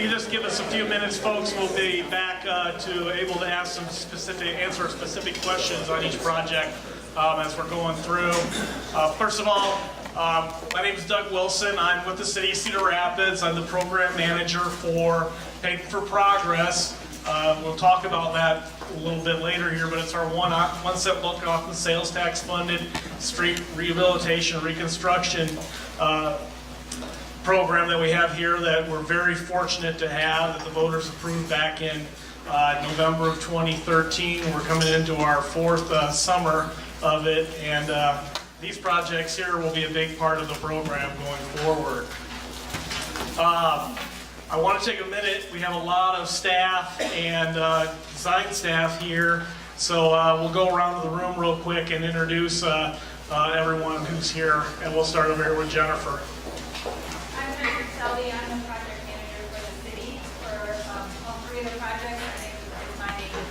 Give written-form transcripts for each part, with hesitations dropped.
you can just give us a few minutes, folks, we'll be back able to answer specific questions on each project as we're going through. First of all, my name is Doug Wilson. I'm with the City of Cedar Rapids. I'm the program manager for Paving for Progress. We'll talk about that a little bit later here, but it's our one-step look off the sales tax funded street rehabilitation reconstruction program that we have here that we're very fortunate to have, that the voters approved back in November of 2013. We're coming into our fourth summer of it, and these projects here will be a big part of the program going forward. I want to take a minute. We have a lot of staff and design staff here, so we'll go around the room real quick and introduce everyone who's here, and we'll start over here with Jennifer. I'm Jennifer Selby. I'm the project manager for the city for all three of the projects. My name is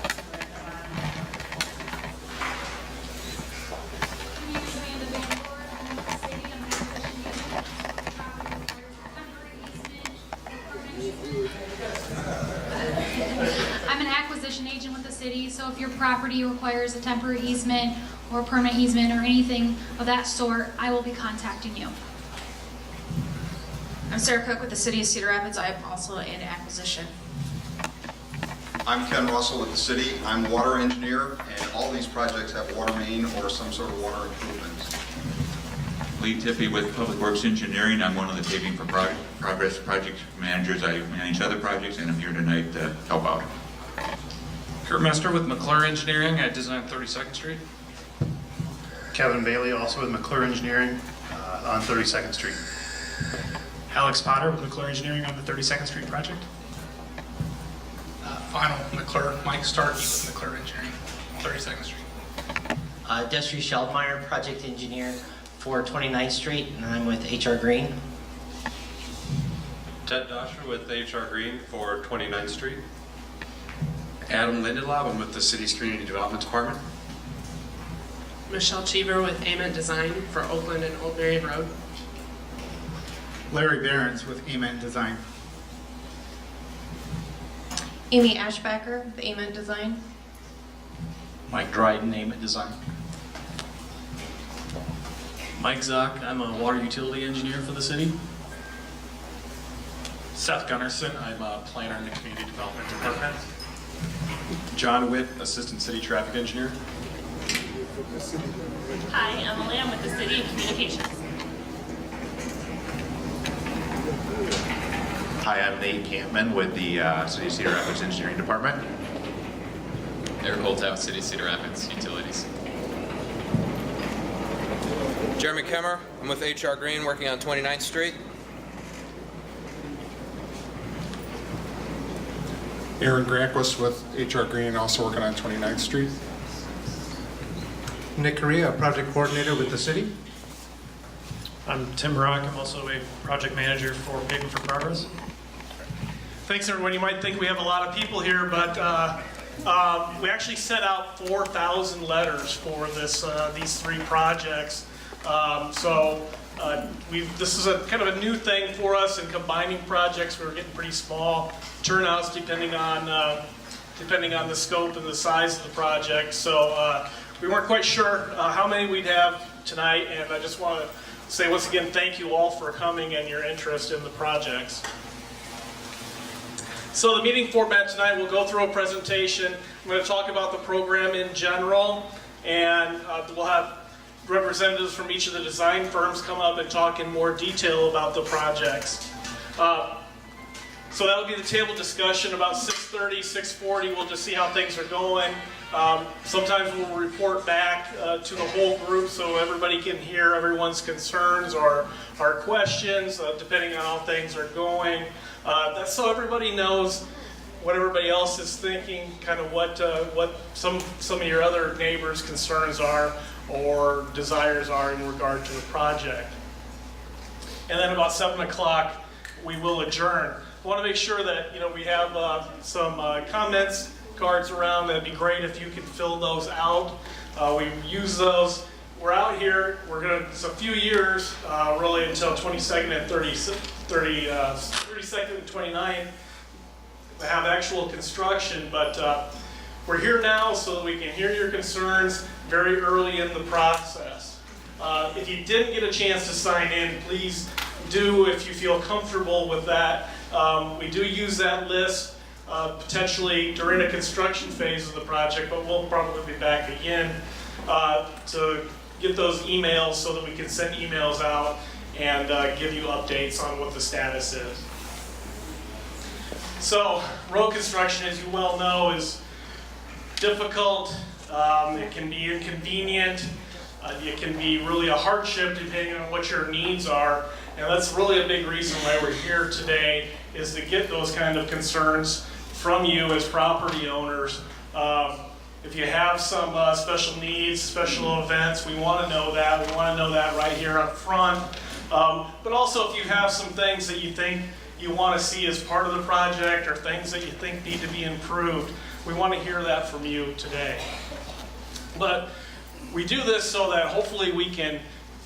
I'm an acquisition agent with the city, so if your property requires a temporary easement or a permanent easement or anything of that sort, I will be contacting you. I'm Sarah Cook with the City of Cedar Rapids. I am also in acquisition. I'm Ken Russell with the city. I'm water engineer, and all these projects have water main or some sort of water improvements. Lee Tippie with Public Works Engineering. I'm one of the Paving for Progress project managers. I manage other projects, and I'm here tonight to help out. Kurt Mester with McClure Engineering. I design 32nd Street. Kevin Bailey, also with McClure Engineering on 32nd Street. Alex Potter with McClure Engineering on the 32nd Street project. Final McClure, Mike Starkey with McClure Engineering, 32nd Street. Destry Sheldmeyer, project engineer for 29th Street, and I'm with HR Green. Ted Dosher with HR Green for 29th Street. Adam Lindelab, I'm with the city's Community Development Department. Michelle Cheever with Ament Design for Oakland and Old Marion Road. Larry Behrens with Ament Design. Amy Ashbacker with Ament Design. Mike Dryden, Ament Design. Mike Zock, I'm a water utility engineer for the city. Seth Gunnarsson, I'm a planner in the Community Development Department. John Witt, Assistant City Traffic Engineer. Hi, I'm Lamb with the City of Communications. Hi, I'm Nate Campman with the City of Cedar Rapids Engineering Department. Eric Holtout, City of Cedar Rapids Utilities. Jeremy Kemmer, I'm with HR Green working on 29th Street. Aaron Granquist with HR Green, also working on 29th Street. Nick Correa, project coordinator with the city. I'm Tim Rock. I'm also a project manager for Paving for Progress. Thanks, everyone. You might think we have a lot of people here, but we actually sent out 4,000 letters for these three projects. This is a kind of a new thing for us in combining projects. We were getting pretty small turnouts depending on the scope and the size of the project. So we weren't quite sure how many we'd have tonight, and I just want to say once again thank you all for coming and your interest in the projects. So the meeting format tonight, we'll go through a presentation. I'm going to talk about the program in general, and we'll have representatives from each of the design firms come up and talk in more detail about the projects. So that'll be the table discussion about 6:30, 6:40. We'll just see how things are going. Sometimes we'll report back to the whole group so everybody can hear everyone's concerns or questions, depending on how things are going. That's so everybody knows what everybody else is thinking, kind of what some of your other neighbors' concerns are or desires are in regard to the project. And then about 7 o'clock, we will adjourn. I want to make sure that we have some comments cards around. That'd be great if you could fill those out. We use those. We're out here. It's a few years, really, until 22nd and 32nd and 29th. have actual construction, but we're here now so that we can hear your concerns very early in the process. If you didn't get a chance to sign in, please do if you feel comfortable with that. We do use that list potentially during a construction phase of the project, but we'll probably be back again to get those emails so that we can send emails out and give you updates on what the status is. So, road construction, as you well know, is difficult. It can be inconvenient. It can be really a hardship depending on what your needs are. And that's really a big reason why we're here today, is to get those kind of concerns from you as property owners. If you have some special needs, special events, we want to know that. We want to know that right here up front. But also if you have some things that you think you want to see as part of the project, or things that you think need to be improved, we want to hear that from you today. But we do this so that hopefully we can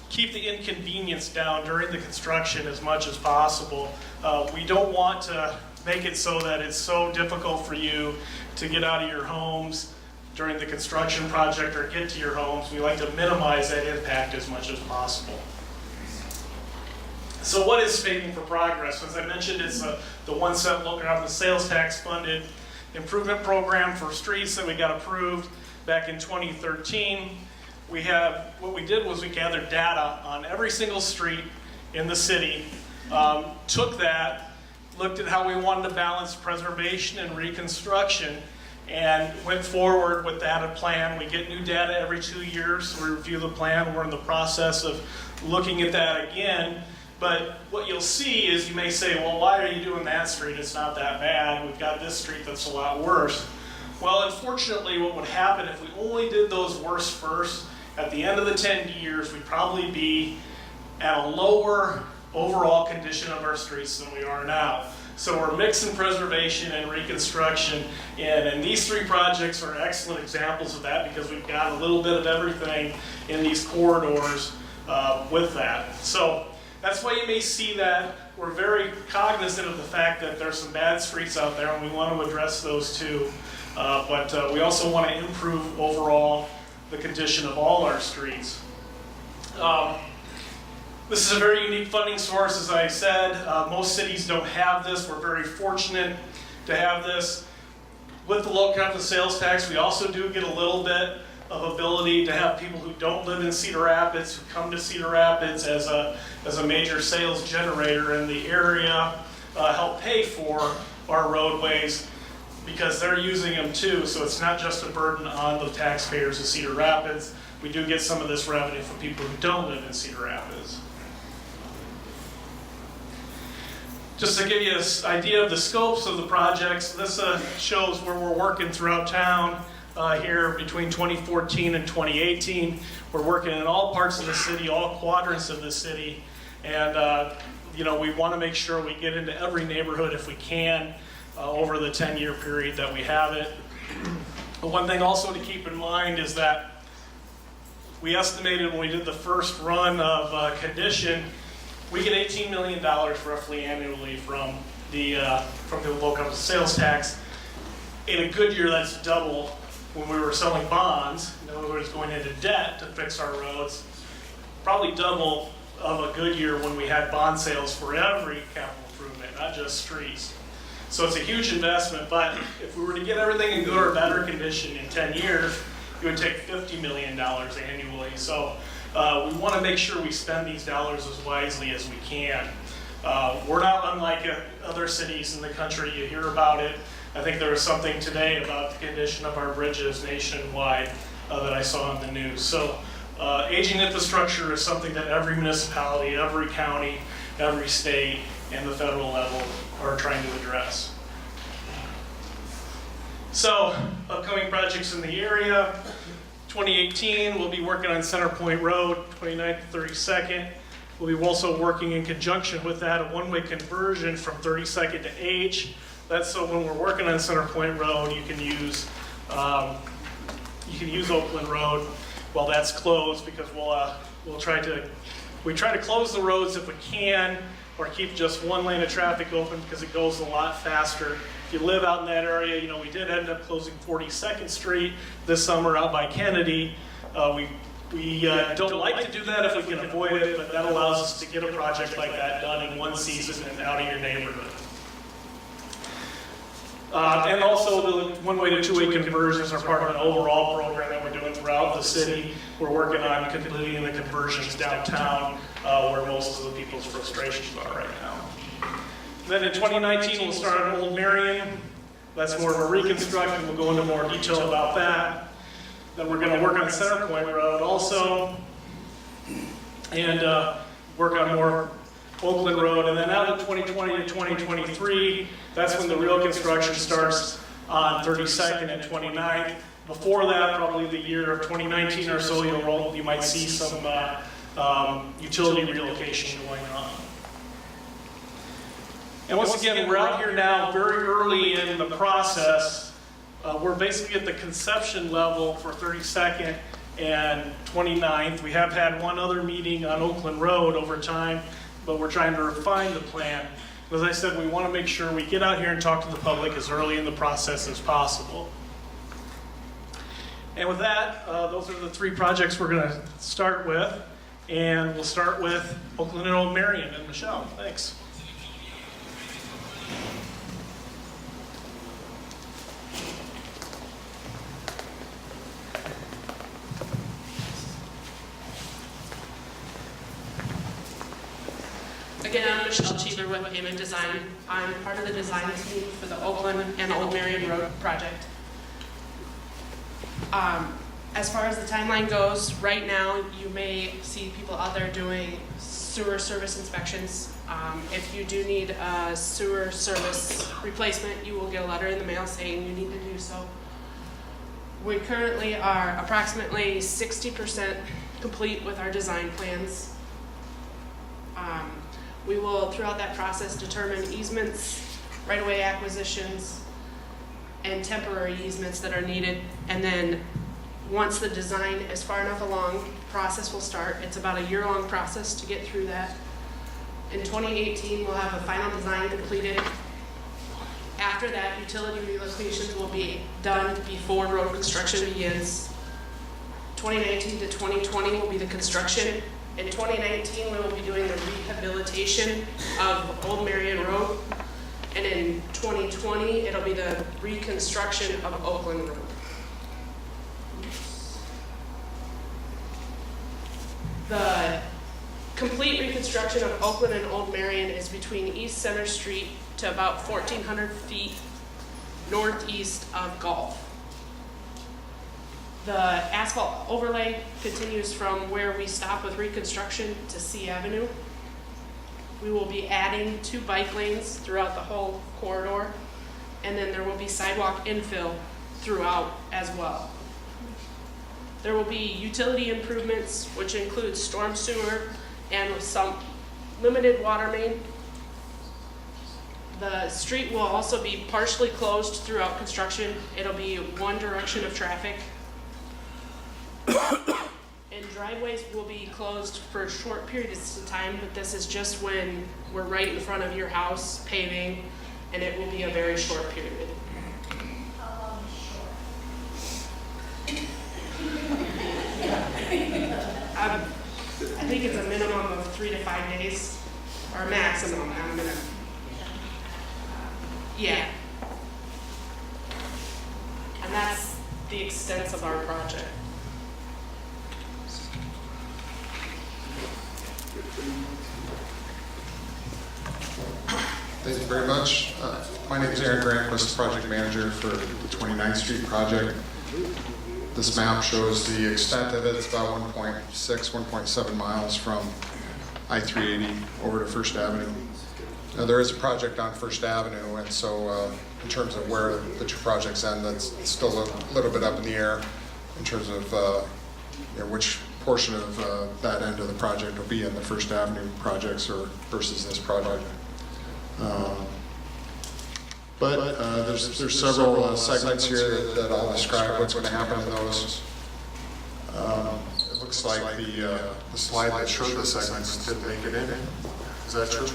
keep the inconvenience down during the construction as much as possible. We don't want to make it so that it's so difficult for you to get out of your homes during the construction project or get to your homes. We like to minimize that impact as much as possible. So what is Paving for Progress? As I mentioned, it's the 1 cent local government sales tax funded improvement program for streets that we got approved back in 2013. What we did was we gathered data on every single street in the city, took that, looked at how we wanted to balance preservation and reconstruction, and went forward with that plan. We get new data every 2 years, so we review the plan. We're in the process of looking at that again. But what you'll see is, you may say, well, why are you doing that street? It's not that bad. We've got this street that's a lot worse. Well, unfortunately, what would happen if we only did those worst first, at the end of the 10 years, we'd probably be at a lower overall condition of our streets than we are now. So we're mixing preservation and reconstruction in, and these 3 projects are excellent examples of that, because we've got a little bit of everything in these corridors with that. So that's why you may see that we're very cognizant of the fact that there's some bad streets out there, and we want to address those too. But we also want to improve overall the condition of all our streets. This is a very unique funding source, as I said. Most cities don't have this. We're very fortunate to have this. With the low cap of sales tax, we also do get a little bit of ability to have people who don't live in Cedar Rapids, who come to Cedar Rapids as a major sales generator in the area, help pay for our roadways, because they're using them too. So it's not just a burden on the taxpayers of Cedar Rapids. We do get some of this revenue from people who don't live in Cedar Rapids. Just to give you an idea of the scopes of the projects, this shows where we're working throughout town here between 2014 and 2018. We're working in all parts of the city, all quadrants of the city, and we want to make sure we get into every neighborhood if we can over the 10-year period that we have it. But one thing also to keep in mind is that we estimated when we did the first run of condition, we get $18 million roughly annually from the local sales tax. In a good year, that's double when we were selling bonds. In other words, going into debt to fix our roads. Probably double of a good year when we had bond sales for every capital improvement, not just streets. So it's a huge investment, but if we were to get everything in good or better condition in 10 years, it would take $50 million annually. So we want to make sure we spend these dollars as wisely as we can. We're not unlike other cities in the country. You hear about it. I think there was something today about the condition of our bridges nationwide that I saw in the news. So aging infrastructure is something that every municipality, every county, every state, and the federal level are trying to address. So, upcoming projects in the area. 2018, we'll be working on Center Point Road, 29th to 32nd. We'll be also working in conjunction with that, a one-way conversion from 32nd to H. That's so when we're working on Center Point Road, you can use Oakland Road while that's closed, because we try to close the roads if we can, or keep just one lane of traffic open because it goes a lot faster. If you live out in that area, you know, we did end up closing 42nd Street this summer out by Kennedy. We don't like to do that if we can avoid it, but that allows us to get a project like that done in one season and out of your neighborhood. And also the one-way to two-way conversions are part of an overall program that we're doing throughout the city. We're working on completing the conversions downtown where most of the people's frustrations are right now. Then in 2019, we'll start on Old Marion. That's more of a reconstruction. We'll go into more detail about that. Then we're going to work on Center Point Road also, and work on more Oakland Road. And then out of 2020 to 2023, that's when the real construction starts on 32nd and 29th. Before that, probably the year of 2019 or so, you might see some utility relocation going on. And once again, we're out here now very early in the process. We're basically at the conception level for 32nd and 29th. We have had one other meeting on Oakland Road over time, but we're trying to refine the plan. As I said, we want to make sure we get out here and talk to the public as early in the process as possible. And with that, those are the three projects we're going to start with. And we'll start with Oakland and Old Marion. And Michelle, thanks. Again, I'm Michelle Cheever with Paving Design. I'm part of the design team for the Oakland and Old Marion Road project. As far as the timeline goes, right now you may see people out there doing sewer service inspections. If you do need a sewer service replacement, you will get a letter in the mail saying you need to do so. We currently are approximately 60% complete with our design plans. We will, throughout that process, determine easements, right-of-way acquisitions, and temporary easements that are needed. And then once the design is far enough along, the process will start. It's about a year-long process to get through that. In 2018, we'll have a final design completed. After that, utility relocations will be done before road construction begins. 2019 to 2020 will be the construction. In 2019, we will be doing the rehabilitation of Old Marion Road. And in 2020, it'll be the reconstruction of Oakland Road. The complete reconstruction of Oakland and Old Marion is between East Center Street to about 1,400 feet northeast of Gulf. The asphalt overlay continues from where we stop with reconstruction to C Avenue. We will be adding 2 bike lanes throughout the whole corridor, and then there will be sidewalk infill throughout as well. There will be utility improvements, which include storm sewer and some limited water main. The street will also be partially closed throughout construction. It'll be one direction of traffic. And driveways will be closed for short periods of time, but this is just when we're right in front of your house paving, and it will be a very short period. I think it's a minimum of 3 to 5 days, or maximum. I'm gonna, yeah. And that's the extent of our project. Thank you very much. My name is Aaron Granquist, project manager for the 29th Street project. This map shows the extent of it. It's about 1.6, 1.7 miles from I-380 over to First Avenue. Now, there is a project on First Avenue, and so in terms of where the two projects end, that's still a little bit up in the air in terms of which portion of that end of the project will be in the First Avenue projects or versus this project. But there's several segments here that I'll describe what's going to happen in those. It looks like the slide that showed the segments didn't make it in. Is that true?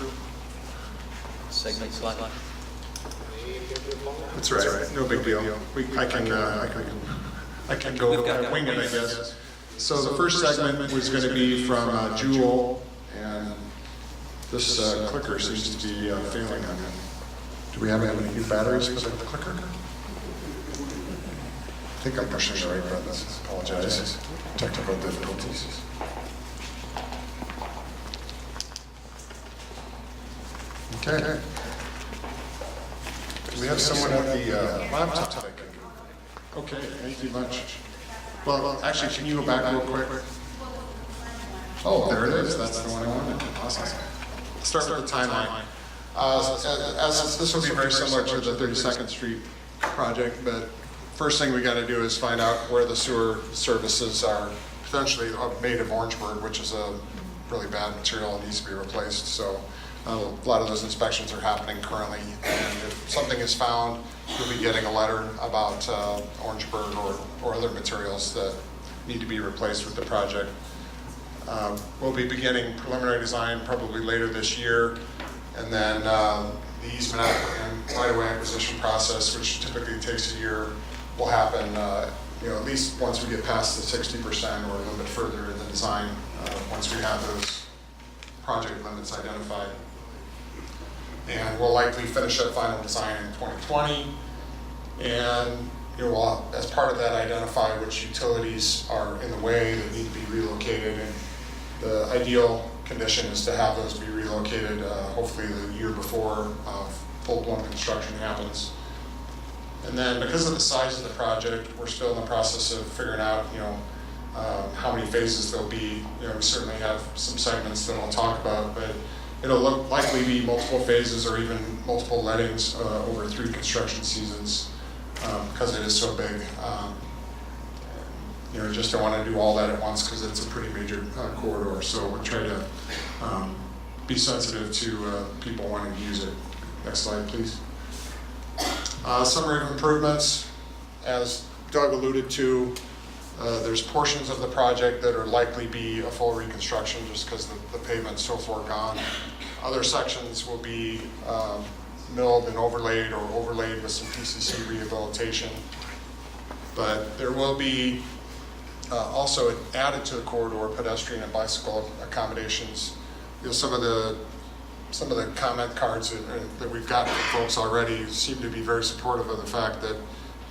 segment slide. That's right. No big deal. I can go wing it, I guess. So the first segment was going to be from Jewel, and this clicker seems to be failing on it. Do we have any new batteries for the clicker? I think I'm pushing the right buttons. Apologize. Technical difficulties. Okay. Do we have someone with the laptop that can do? Okay, thank you much. Well, actually, can you go back real quick? Oh, there it is. That's the one I wanted. Awesome. Start with the timeline. As this will be very similar to the 32nd Street project, but first thing we got to do is find out where the sewer services are potentially made of Orangeburg, which is a really bad material and needs to be replaced. So a lot of those inspections are happening currently, and if something is found, you'll be getting a letter about Orangeburg or other materials that need to be replaced with the project. We'll be beginning preliminary design probably later this year, and then the easement and right-of-way acquisition process, which typically takes a year, will happen at least once we get past the 60% or a little bit further in the design, once we have those project limits identified. And we'll likely finish up final design in 2020, and we'll, as part of that, identify which utilities are in the way that need to be relocated. And the ideal condition is to have those be relocated hopefully the year before full-blown construction happens. And then because of the size of the project, we're still in the process of figuring out how many phases there'll be. We certainly have some segments that I'll talk about, but it'll likely be multiple phases or even multiple lettings over 3 construction seasons because it is so big. Just don't want to do all that at once because it's a pretty major corridor. So we'll try to be sensitive to people wanting to use it. Next slide, please. Summary of improvements. As Doug alluded to, there's portions of the project that are likely be a full reconstruction just because the pavement's so far gone. Other sections will be milled and overlaid or overlaid with some PCC rehabilitation. But there will be also added to the corridor pedestrian and bicycle accommodations. Some of the comment cards that we've got from folks already seem to be very supportive of the fact that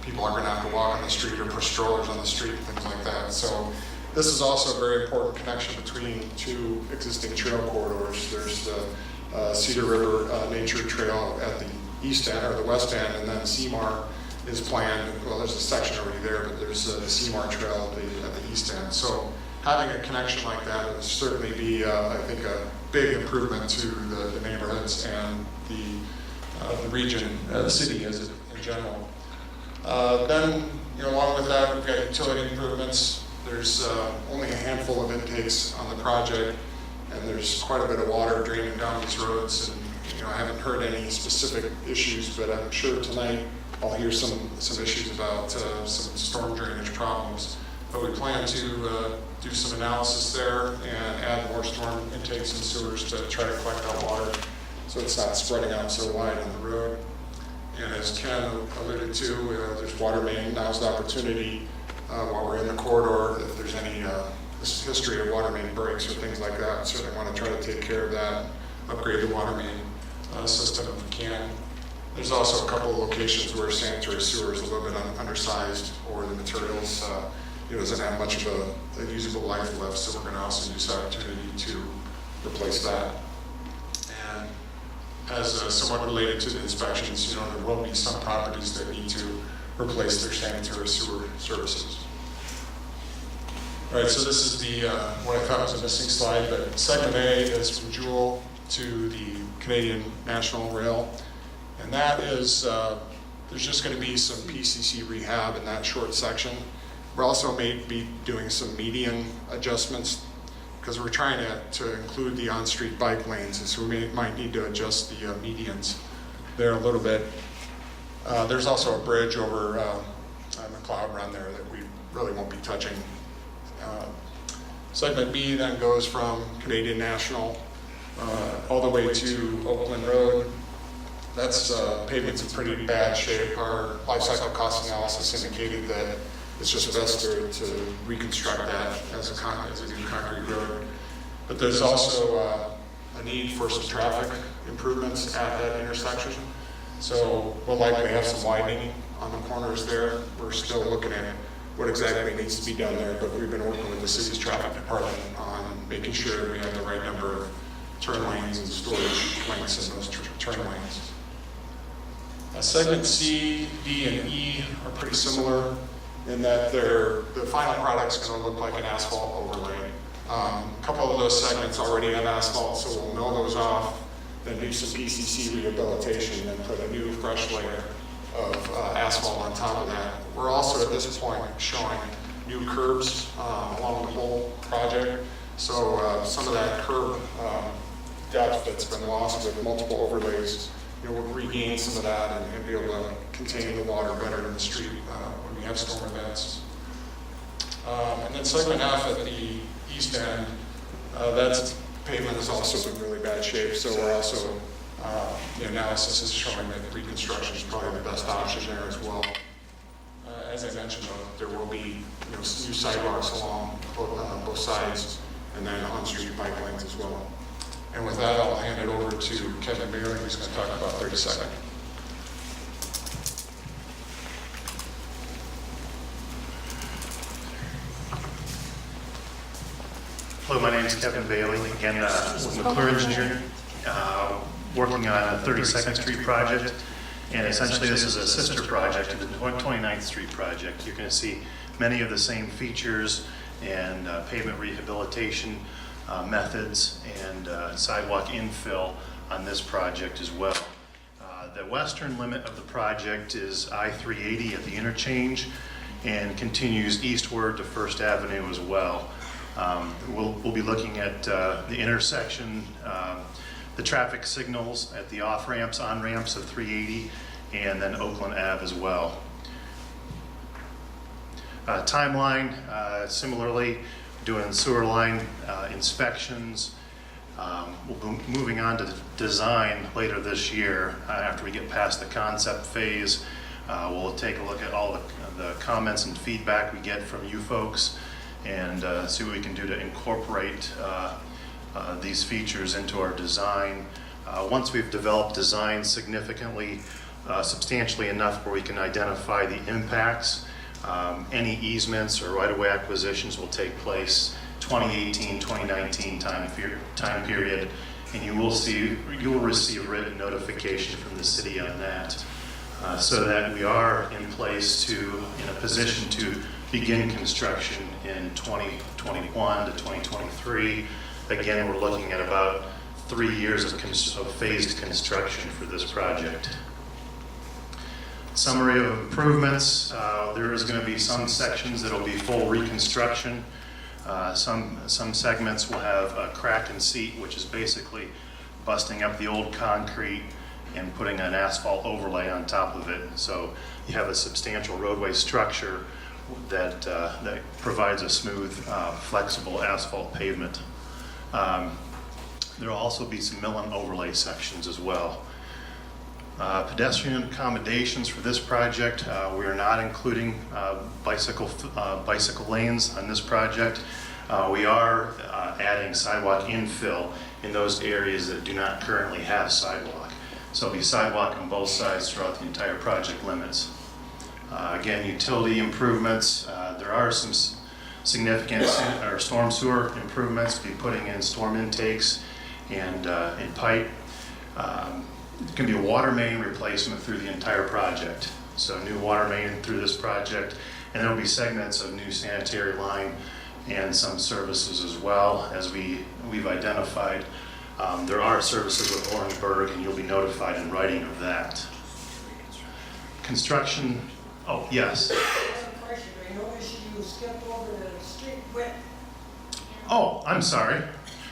people are going to have to walk on the street or push strollers on the street and things like that. So this is also a very important connection between 2 existing trail corridors. There's the Cedar River Nature Trail at the east end or the west end, and then Seymour is planned. Well, there's a section already there, but there's the Seymour Trail at the east end. So having a connection like that would certainly be, I think, a big improvement to the neighborhoods and the region, the city in general. Then, along with that, we've got utility improvements. There's only a handful of intakes on the project, and there's quite a bit of water draining down these roads. And I haven't heard any specific issues, but I'm sure tonight I'll hear some issues about some storm drainage problems. But we plan to do some analysis there and add more storm intakes and sewers to try to collect that water so it's not spreading out so wide on the road. And as Ken alluded to, there's water main. Now's the opportunity while we're in the corridor, if there's any history of water main breaks or things like that, certainly want to try to take care of that, upgrade the water main system if we can. There's also a couple of locations where sanitary sewer is a little bit undersized, or the materials doesn't have much of a usable life left, so we're going to also use the opportunity to replace that. And as somewhat related to the inspections, there will be some properties that need to replace their sanitary sewer services. All right, so this is the what I thought was a missing slide, but segment A is from Jewel to the Canadian National Rail, and that is there's just going to be some PCC rehab in that short section. We're also may be doing some median adjustments because we're trying to include the on-street bike lanes, and so we might need to adjust the medians there a little bit. There's also a bridge over McLeod Run there that we really won't be touching. Segment B then goes from Canadian National all the way to Oakland Road. That's pavement's in pretty bad shape. Our life cycle cost analysis indicated that it's just best to reconstruct that as a new concrete road. But there's also a need for some traffic improvements at that intersection. So we'll likely have some widening on the corners there. We're still looking at what exactly needs to be done there, but we've been working with the city's traffic department on making sure we have the right number of turn lanes and storage lengths in those turn lanes. Segment C, D, and E are pretty similar in that the final product's going to look like an asphalt overlay. A couple of those segments already have asphalt, so we'll mill those off, then do some PCC rehabilitation, and put a new fresh layer of asphalt on top of that. We're also at this point showing new curbs along the whole project. So some of that curb depth that's been lost with multiple overlays, we'll regain some of that and be able to contain the water better in the street when we have storm events. And then segment F at the east end, that's pavement has also been in really bad shape. So we're also, the analysis is showing that reconstruction is probably the best option there as well. As I mentioned, though, there will be new sidewalks along both sides, and then on-street bike lanes as well. And with that, I'll hand it over to Kevin Bailey, who's going to talk about 32nd. Hello, my name is Kevin Bailey, again with McClure Engineering, working on a 32nd Street project, and essentially this is a sister project to the 29th Street project. You're going to see many of the same features and pavement rehabilitation methods and sidewalk infill on this project as well. The western limit of the project is I-380 at the interchange and continues eastward to First Avenue as well. We'll be looking at the intersection, the traffic signals at the off-ramps, on-ramps of 380, and then Oakland Ave as well. Timeline, similarly, doing sewer line inspections. We'll be moving on to design later this year. After we get past the concept phase, we'll take a look at all the comments and feedback we get from you folks and see what we can do to incorporate these features into our design. Once we've developed design significantly, substantially enough where we can identify the impacts, any easements or right-of-way acquisitions will take place 2018, 2019 time period, and you will receive written notification from the city on that, so that we are in a position to begin construction in 2021 to 2023. Again, we're looking at about 3 years of phased construction for this project. Summary of improvements, there is going to be some sections that will be full reconstruction. Some segments will have a crack and seat, which is basically busting up the old concrete and putting an asphalt overlay on top of it. So you have a substantial roadway structure that provides a smooth, flexible asphalt pavement. There will also be some mill and overlay sections as well. Pedestrian accommodations for this project, we are not including bicycle lanes on this project. We are adding sidewalk infill in those areas that do not currently have sidewalk. So it'll be sidewalk on both sides throughout the entire project limits. Again, utility improvements, there are some significant storm sewer improvements to be putting in storm intakes and in pipe. It can be a water main replacement through the entire project. So new water main through this project, and there will be segments of new sanitary line and some services as well, as we've identified. There are services with Orangeburg, and you'll be notified in writing of that. Construction, oh, yes. I noticed you skipped over the street width. Oh, I'm sorry.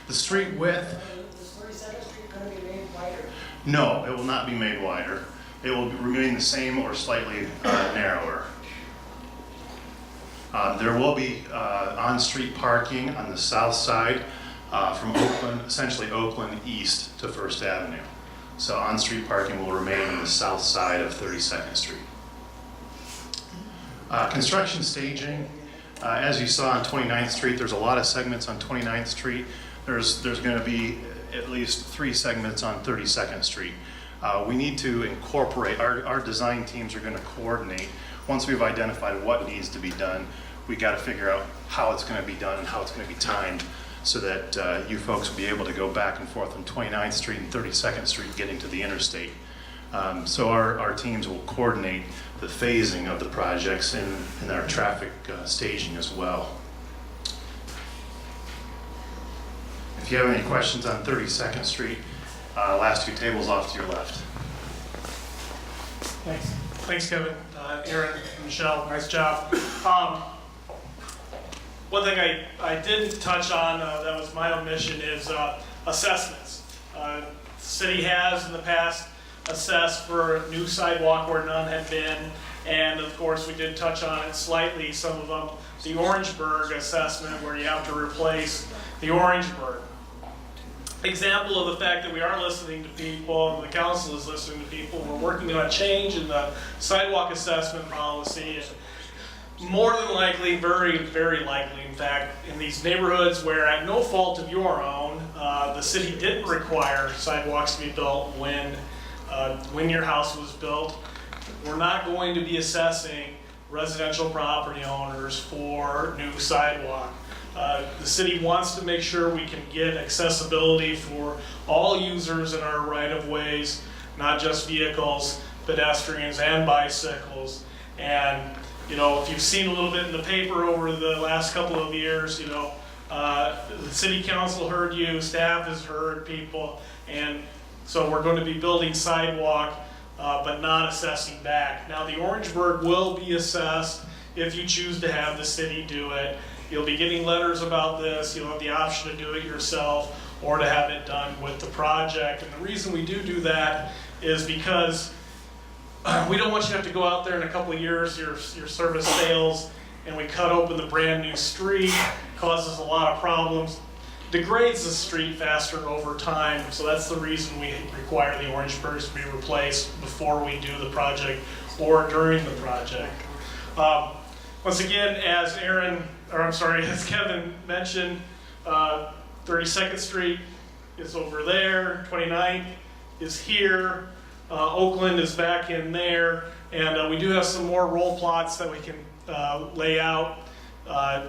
The street width. Is 32nd Street going to be made wider? No, it will not be made wider. It will remain the same or slightly narrower. There will be on-street parking on the south side from Oakland, essentially Oakland east to First Avenue. So on-street parking will remain on the south side of 32nd Street. Construction staging, as you saw on 29th Street, there's a lot of segments on 29th Street. There's going to be at least 3 segments on 32nd Street. We need to incorporate, our design teams are going to coordinate. Once we've identified what needs to be done, we got to figure out how it's going to be done and how it's going to be timed so that you folks will be able to go back and forth on 29th Street and 32nd Street getting to the interstate. So our teams will coordinate the phasing of the projects in our traffic staging as well. If you have any questions on 32nd Street, last 2 tables off to your left. Thanks. Thanks, Kevin. Aaron, Michelle, nice job. One thing I didn't touch on that was my omission is assessments. The city has in the past assessed for new sidewalk where none had been, and of course we did touch on it slightly, some of them. The Orangeburg assessment where you have to replace the Orangeburg. Example of the fact that we are listening to people, and the council is listening to people. We're working on a change in the sidewalk assessment policy, and more than likely, very, very likely, in fact, in these neighborhoods where at no fault of your own, the city didn't require sidewalks to be built when your house was built, we're not going to be assessing residential property owners for new sidewalk. The city wants to make sure we can get accessibility for all users in our right-of-ways, not just vehicles, pedestrians, and bicycles. And you know, if you've seen a little bit in the paper over the last couple of years, you know, the city council heard you, staff has heard people, and so we're going to be building sidewalk, but not assessing back. Now, the Orangeburg will be assessed if you choose to have the city do it. You'll be getting letters about this. You'll have the option to do it yourself or to have it done with the project. And the reason we do that is because we don't want you to have to go out there in a couple of years, your service fails, and we cut open the brand new street, causes a lot of problems, degrades the street faster over time. So that's the reason we require the Orangeburgs to be replaced before we do the project or during the project. Once again, as as Kevin mentioned, 32nd Street is over there, 29th is here, Oakland is back in there, and we do have some more roll plots that we can lay out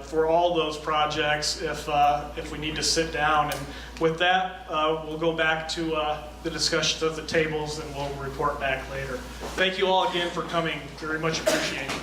for all those projects if we need to sit down. And with that, we'll go back to the discussions of the tables and we'll report back later. Thank you all again for coming, very much appreciated.